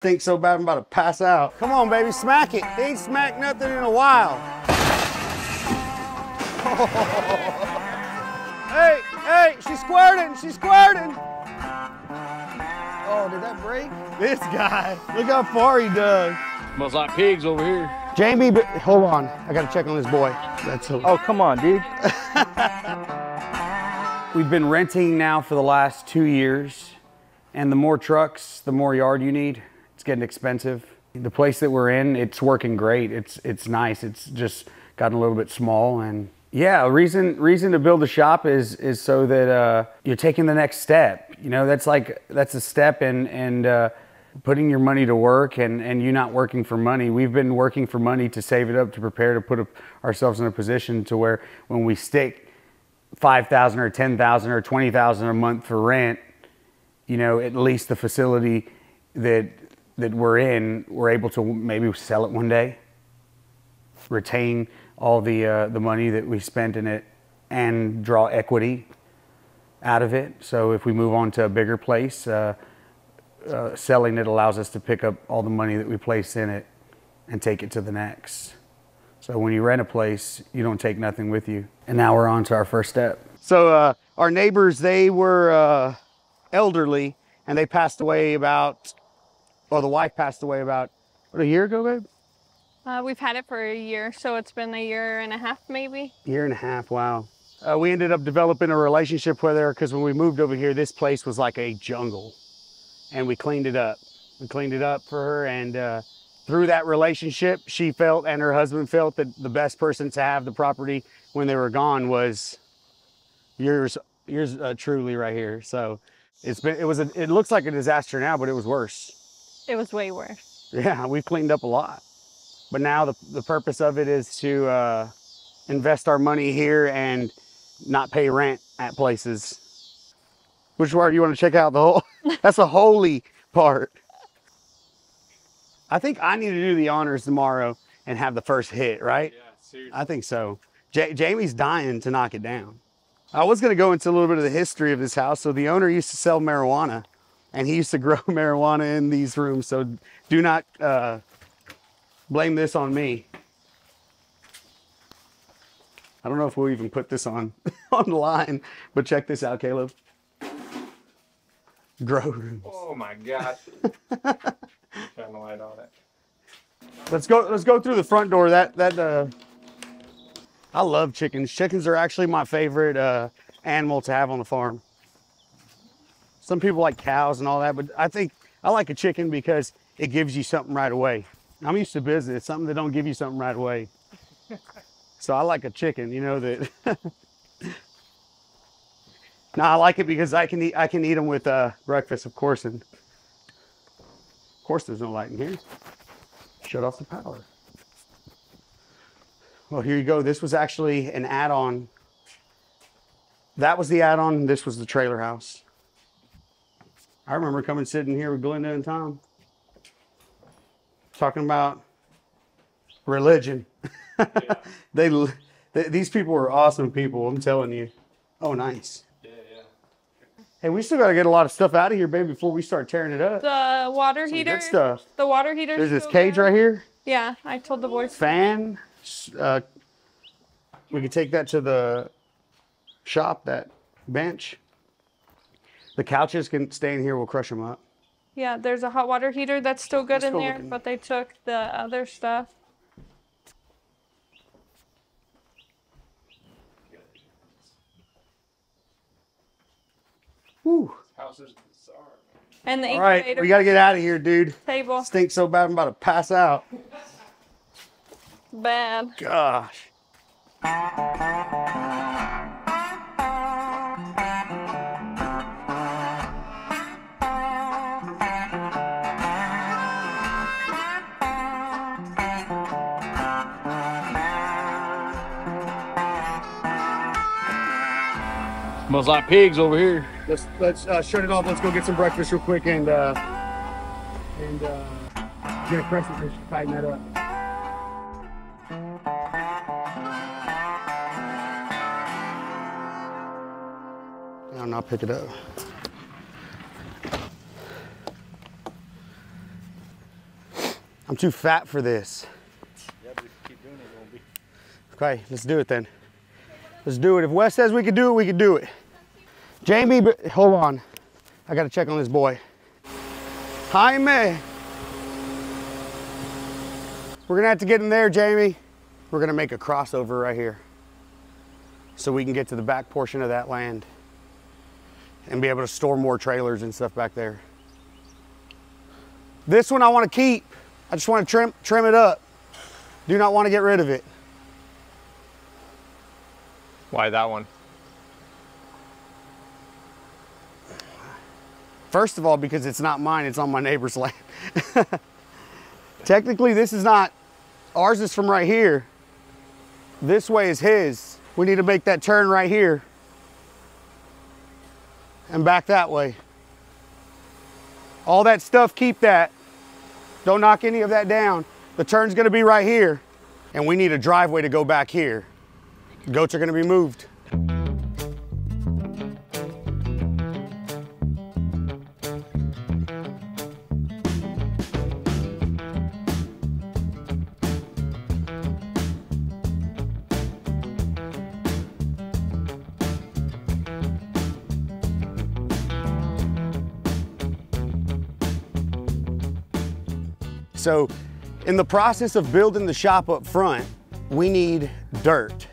Think so bad I'm about to pass out. Come on, baby, smack it. He ain't smacked nothing in a while. Hey, hey, she's squirting, she's squirting. Oh, did that break? This guy, look how far he dug. Smells like pigs over here. Jamie, hold on. I gotta check on this boy. Oh, come on, dude. We've been renting now for the last 2 years, and the more trucks, the more yard you need. It's getting expensive. The place that we're in, it's working great. It's nice. It's just gotten a little bit small, and yeah, a reason to build a shop is so that you're taking the next step. You know, that's a step in putting your money to work, and you not working for money. We've been working for money to save it up, to prepare to put ourselves in a position to where when we stick $5,000 or $10,000 or $20,000 a month for rent, you know, at least the facility that we're in, we're able to maybe sell it one day, retain all the money that we spent in it, and draw equity out of it. So if we move on to a bigger place, selling it allows us to pick up all the money that we place in it and take it to the next. So when you rent a place, you don't take nothing with you. And now we're on to our first step. So our neighbors, they were elderly, and they passed away about, well, the wife passed away about, what, a year ago, babe? We've had it for a year, so it's been a year and a half, maybe. Year and a half, wow. We ended up developing a relationship with her because when we moved over here, this place was like a jungle, and we cleaned it up. We cleaned it up for her, and through that relationship, she felt and her husband felt that the best person to have the property when they were gone was yours truly right here. So it looks like a disaster now, but it was worse. It was way worse. Yeah, we've cleaned up a lot. But now the purpose of it is to invest our money here and not pay rent at places. Which part do you want to check out? The whole, that's the holy part. I think I need to do the honors tomorrow and have the first hit, right? Yeah, seriously. I think so. Jamie's dying to knock it down. I was going to go into a little bit of the history of this house. So the owner used to sell marijuana, and he used to grow marijuana in these rooms. So do not blame this on me. I don't know if we'll even put this on online, but check this out, Caleb. Grow rooms. Oh my gosh. Shine the light on it. Let's go through the front door. I love chickens. Chickens are actually my favorite animal to have on the farm. Some people like cows and all that, but I think I like a chicken because it gives you something right away. I'm used to business, something that don't give you something right away. So I like a chicken, you know that. No, I like it because I can eat them with breakfast, of course, and of course there's no light in here. Shut off the power. Well, here you go. This was actually an add-on. That was the add-on. This was the trailer house. I remember coming sitting here with Glenda and Tom, talking about religion. Yeah. These people were awesome people, I'm telling you. Oh, nice. Yeah. Hey, we still got to get a lot of stuff out of here, baby, before we start tearing it up. The water Some heater. good stuff. The water heater. There's this cage right here. Yeah, I told the boys. Fan. We could take that to the shop, that bench. The couches can stay in here. We'll crush them up. Yeah, there's a hot water heater that's still good Let's in go there, looking. but they took the other stuff. Whew. House is bizarre. And the All right, incubator we got to get out of here, dude. table. Stinks so bad I'm about to pass out. Bad. Gosh. Smells like pigs over here. Let's shut it off. Let's go get some breakfast real quick and get a crescent fish to tighten that up. And I'll pick it up. I'm too fat for this. Yeah, but if you keep doing it, it won't be. Okay, let's do it then. Let's do it. If Wes says we can do it, we can do it. Jamie, hold on. I gotta check on this boy. Jaime. We're gonna have to get in there, Jamie. We're gonna make a crossover right here so we can get to the back portion of that land and be able to store more trailers and stuff back there. This one I want to keep. I just want to trim it up. Do not want to get rid of it. Why that one? First of all, because it's not mine, it's on my neighbor's land. Technically, this is not, ours is from right here. This way is his. We need to make that turn right here and back that way. All that stuff, keep that. Don't knock any of that down. The turn's gonna be right here, and we need a driveway to go back here. Goats are gonna be moved. So in the process of building the shop up front, we need dirt.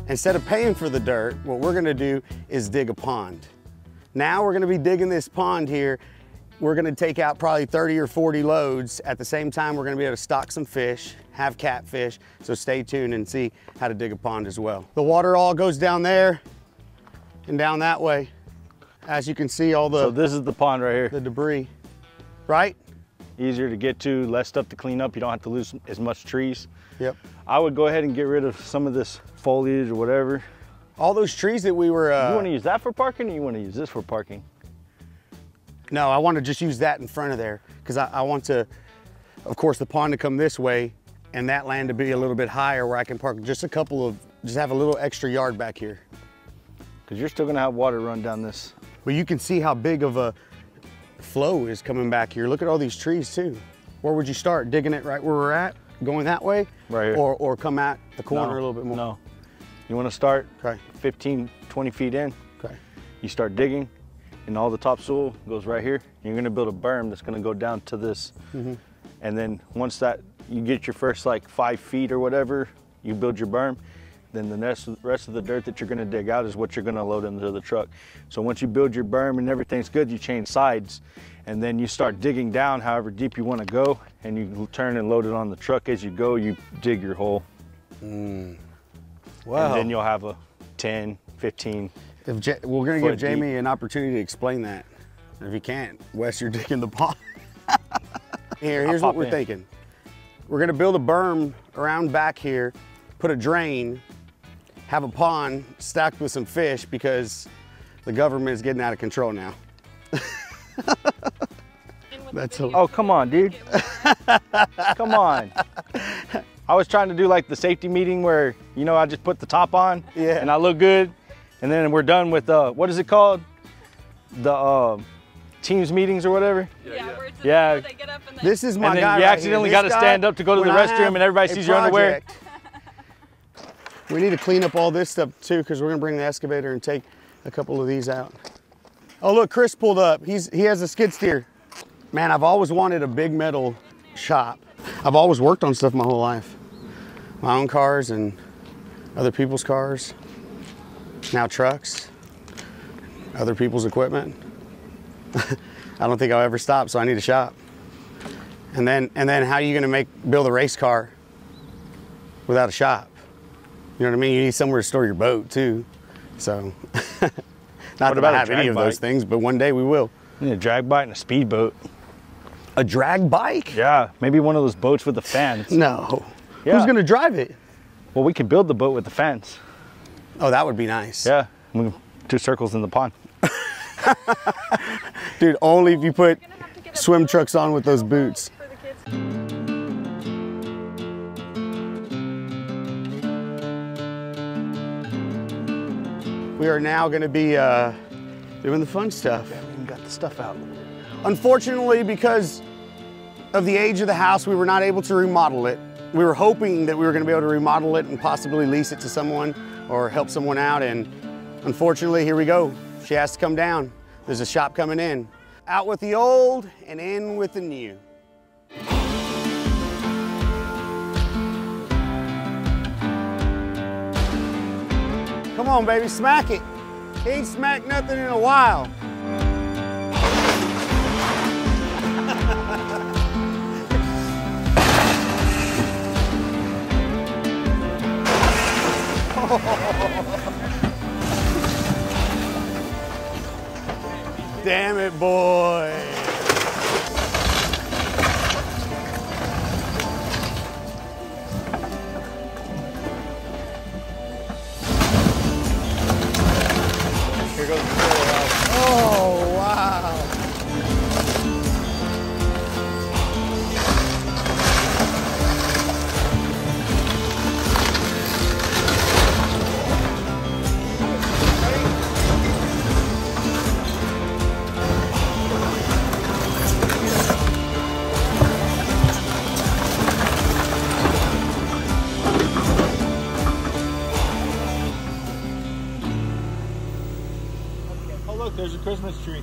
Instead of paying for the dirt, what we're gonna do is dig a pond. Now we're gonna be digging this pond here. We're gonna take out probably 30 or 40 loads. At the same time, we're gonna be able to stock some fish, have catfish. So stay tuned and see how to dig a pond as well. The water all goes down there and down that way. As you can see, all the So this is the pond right here. the debris, right? Easier to get to, less stuff to clean up. You don't have to lose as much trees. Yep. I would go ahead and get rid of some of this foliage or whatever. All those trees that we were... You want to use that for parking, or you want to use this for parking? No, I want to just use that in front of there because I want to, of course, the pond to come this way and that land to be a little bit higher where I can park just have a little extra yard back here. Because you're still going to have water run down this. But you can see how big of a flow is coming back here. Look at all these trees too. Where would you start? Digging it right where we're at? Going that way? Right here. Or come at the corner No, a little bit more? No. You want to start Okay. 15, 20 feet in. Okay. You start digging and all the topsoil goes right here. You're going to build a berm that's going to go down to this. And then once that you get your first like 5 feet or whatever, you build your berm. Then the rest of the dirt that you're going to dig out is what you're going to load into the truck. So once you build your berm and everything's good, you change sides, and then you start digging down however deep you want to go, and you turn and load it on the truck. As you go, you dig your hole. Wow. And then you'll have a 10, 15. We're gonna give foot Jamie deep. an opportunity to explain that. If he can't, Wes, you're digging the pond. Here's what pop we're in. thinking. We're gonna build a berm around back here, put a drain, have a pond stacked with some fish because the government is getting out of control now. That's a, Oh, come on, dude. Come on. I was trying to do like the safety meeting where, you know, I just put the top on Yeah. and I look good. And then we're done with, what is it called? The Teams meetings or whatever. Yeah, where it's Yeah. where they get up and this is my And then guy you right accidentally here. got This to guy, stand up to go to the when I restroom have and everybody a sees your underwear. project, we need to clean up all this stuff too because we're gonna bring the excavator and take a couple of these out. Oh look, Chris pulled up. He has a skid steer. Man, I've always wanted a big metal shop. I've always worked on stuff my whole life. My own cars and other people's cars. Now trucks, other people's equipment. I don't think I'll ever stop, so I need a shop. And then how are you gonna build a race car without a shop? You know what I mean? You need somewhere to store your boat too. So, not that about I a have any drag of those bike? things, but one day we will. You need a drag bike and a speedboat. A drag bike? Yeah, maybe one of those boats with the fans. No. Yeah. Who's gonna drive it? Well, we could build the boat with the fans. Oh, that would be nice. Yeah, we can do circles in the pond. Dude, only if you put gonna have to get a swim boat trucks on with those boots. for the kids. We are now gonna be doing the fun stuff. We got the stuff out. Unfortunately, because of the age of the house, we were not able to remodel it. We were hoping that we were going to be able to remodel it and possibly lease it to someone or help someone out, and unfortunately, here we go. She has to come down. There's a shop coming in. Out with the old and in with the new. Come on, baby, smack it. Ain't smacked nothing in a while. Damn it, boy. Here goes the filler out. Oh, wow. Oh look, there's a Christmas tree.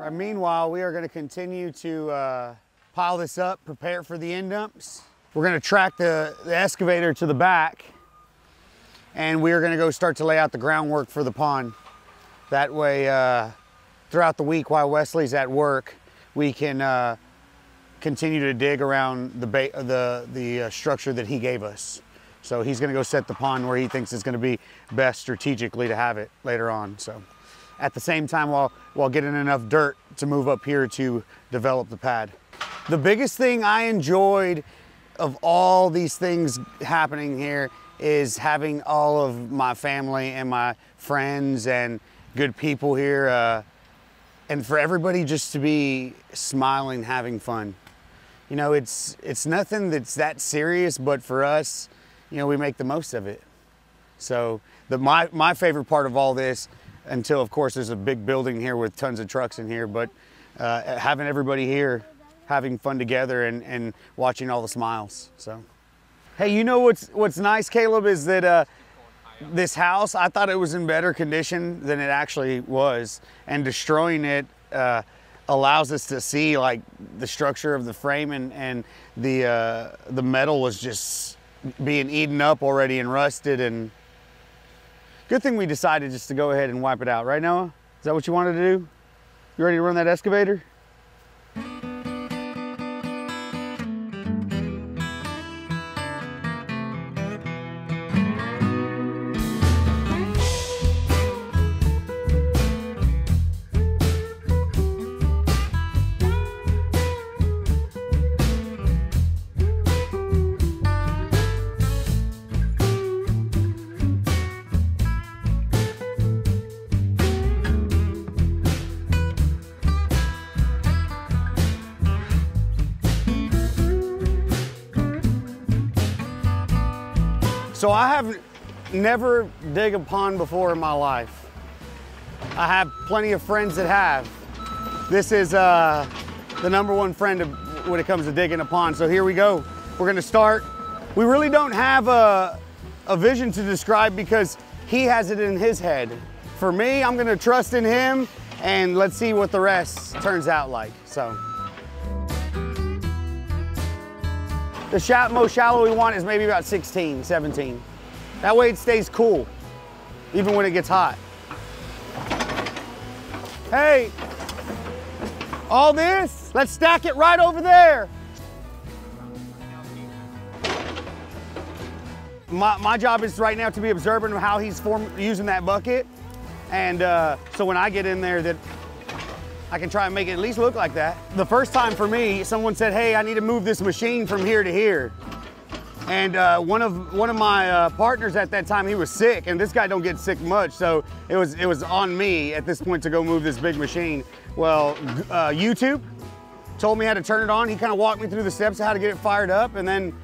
Meanwhile, we are going to continue to pile this up, prepare for the end dumps. We're going to track the excavator to the back, and we are going to go start to lay out the groundwork for the pond. That way, throughout the week while Wesley's at work, we can continue to dig around the structure that he gave us. So he's going to go set the pond where he thinks it's going to be best strategically to have it later on. So at the same time, while getting enough dirt to move up here to develop the pad. The biggest thing I enjoyed of all these things happening here is having all of my family and my friends and good people here, and for everybody just to be smiling, having fun. You know, it's nothing that's that serious, but for us, you know, we make the most of it. So my favorite part of all this, until of course there's a big building here with tons of trucks in here, but having everybody here having fun together and watching all the smiles. So hey, you know what's nice, Caleb, is that this house, I thought it was in better condition than it actually was, and destroying it allows us to see like the structure of the frame, and the metal was just being eaten up already and rusted. And good thing we decided just to go ahead and wipe it out, right, Noah? Is that what you wanted to do? You ready to run that excavator? So I have never dug a pond before in my life. I have plenty of friends that have. This is the #1 friend when it comes to digging a pond. So here we go. We're gonna start. We really don't have a a vision to describe because he has it in his head. For me, I'm gonna trust in him and let's see what the rest turns out like, so. The most shallow we want is maybe about 16, 17. That way it stays cool, even when it gets hot. Hey, all this, let's stack it right over there. My job is right now to be observant of how he's using that bucket. And so when I get in there that I can try and make it at least look like that. The first time for me, someone said, hey, I need to move this machine from here to here. And one of my partners at that time, he was sick, and this guy don't get sick much, so it was on me at this point to go move this big machine. Well, YouTube told me how to turn it on. He kind of walked me through the steps of how to get it fired up, and then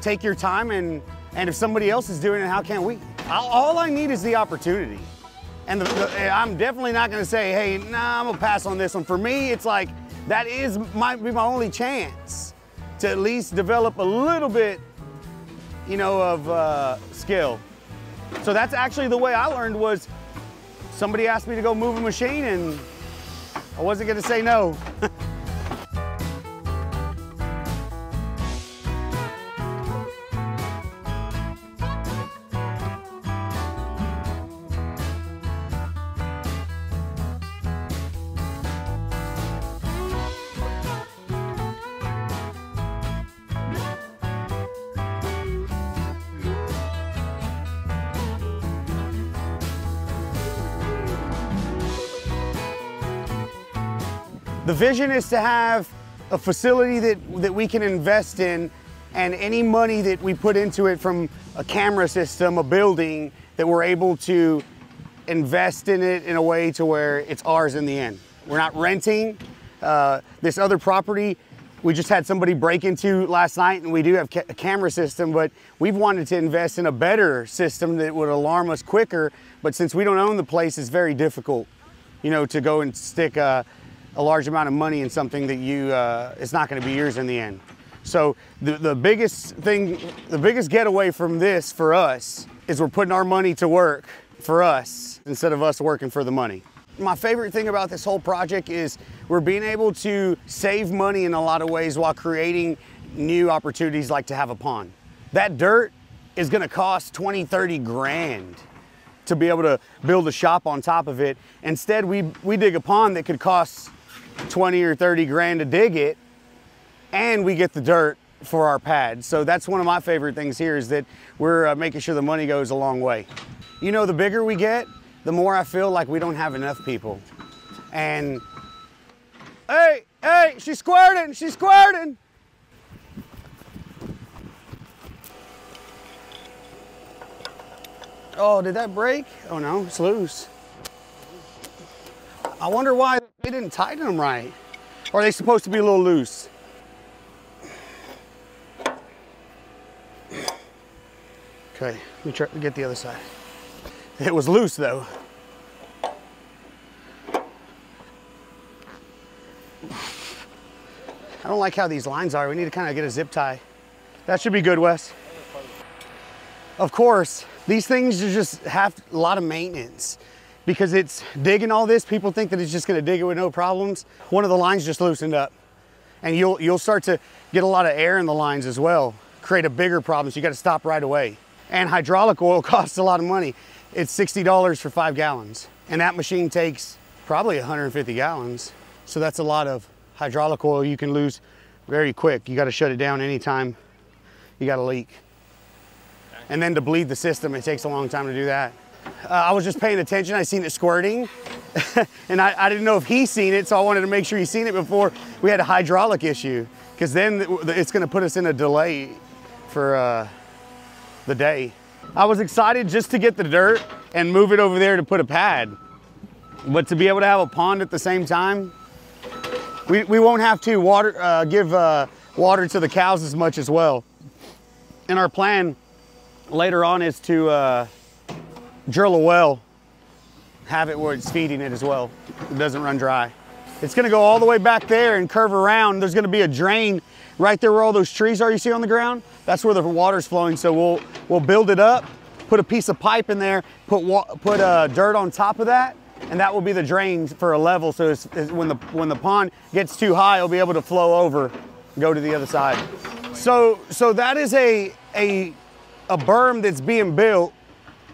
take your time, and if somebody else is doing it, how can't we? All I need is the opportunity. And I'm definitely not gonna say, hey, nah, I'm gonna pass on this one. For me, it's like, that might be my only chance to at least develop a little bit, you know, of skill. So that's actually the way I learned was somebody asked me to go move a machine and I wasn't gonna say no. The vision is to have a facility that we can invest in, and any money that we put into it, from a camera system, a building, that we're able to invest in it in a way to where it's ours in the end. We're not renting this other property. We just had somebody break into last night, and we do have a camera system, but we've wanted to invest in a better system that would alarm us quicker. But since we don't own the place, it's very difficult, you know, to go and stick a large amount of money in something that it's not going to be yours in the end. So the biggest getaway from this for us is we're putting our money to work for us instead of us working for the money. My favorite thing about this whole project is we're being able to save money in a lot of ways while creating new opportunities, like to have a pond. That dirt is going to cost 20, 30 grand to be able to build a shop on top of it. Instead, we dig a pond that could cost 20 or 30 grand to dig it, and we get the dirt for our pad. So that's one of my favorite things here, is that we're making sure the money goes a long way. You know, the bigger we get, the more I feel like we don't have enough people. And hey, she's squirting, she's squirting. Oh, did that break? Oh no, it's loose. I wonder why they didn't tighten them right. Or are they supposed to be a little loose? Okay, let me try to get the other side. It was loose though. I don't like how these lines are. We need to kind of get a zip tie. That should be good, Wes. Of course, these things just have a lot of maintenance. Because it's digging all this, people think that it's just gonna dig it with no problems. One of the lines just loosened up. And you'll start to get a lot of air in the lines as well, create a bigger problem, so you gotta stop right away. And hydraulic oil costs a lot of money. It's $60 for 5 gallons. And that machine takes probably 150 gallons. So that's a lot of hydraulic oil you can lose very quick. You gotta shut it down anytime you got a leak. And then to bleed the system, it takes a long time to do that. I was just paying attention, I seen it squirting. And I didn't know if he seen it, so I wanted to make sure he seen it before we had a hydraulic issue. Because then it's gonna put us in a delay for the day. I was excited just to get the dirt and move it over there to put a pad. But to be able to have a pond at the same time, we won't have to give water to the cows as much as well. And our plan later on is to drill a well, have it where it's feeding it as well. It doesn't run dry. It's gonna go all the way back there and curve around. There's gonna be a drain right there where all those trees are you see on the ground. That's where the water's flowing. So we'll build it up put a piece of pipe in there, put dirt on top of that, and that will be the drain for a level. So when the pond gets too high, it'll be able to flow over, go to the other side. So that is a berm that's being built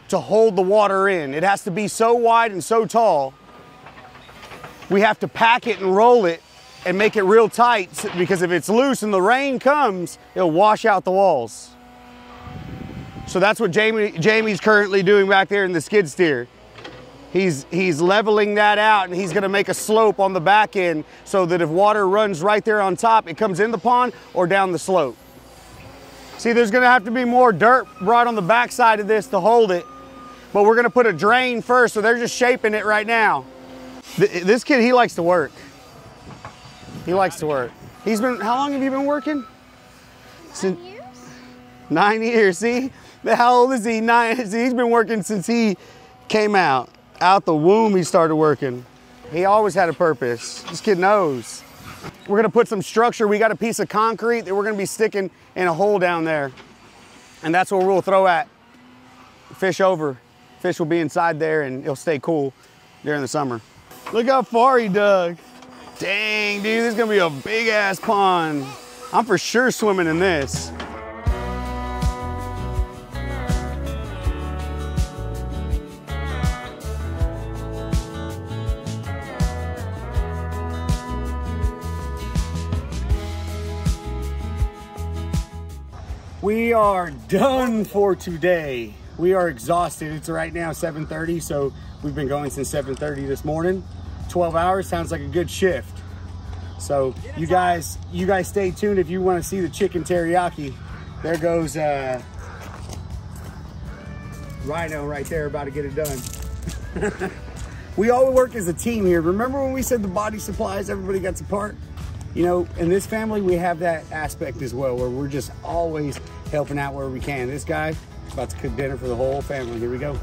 to hold the water in. It has to be so wide and so tall. We have to pack it and roll it and make it real tight, because if it's loose and the rain comes, it'll wash out the walls. So that's what Jamie's currently doing back there in the skid steer. He's leveling that out, and he's gonna make a slope on the back end so that if water runs right there on top, it comes in the pond or down the slope. See, there's gonna have to be more dirt brought on the back side of this to hold it, but we're gonna put a drain first, so they're just shaping it right now. This kid, he likes to work. He likes to work. He's been, how long have you been working? 9 years? 9 years, see? How old is he? 9, see, he's been working since he came out the womb. He started working. He always had a purpose. This kid knows. We're gonna put some structure. We got a piece of concrete that we're gonna be sticking in a hole down there. And that's where we'll throw fish over. Fish will be inside there and it'll stay cool during the summer. Look how far he dug. Dang, dude, this is gonna be a big ass pond. I'm for sure swimming in this. We are done for today. We are exhausted. It's right now 7:30, so we've been going since 7:30 this morning. 12 hours sounds like a good shift. So you guys stay tuned if you want to see the chicken teriyaki. There goes Rhino right there, about to get it done. We all work as a team here. Remember when we said the body supplies, everybody gets a part? You know, in this family, we have that aspect as well, where we're just always helping out where we can. This guy is about to cook dinner for the whole family. Here we go.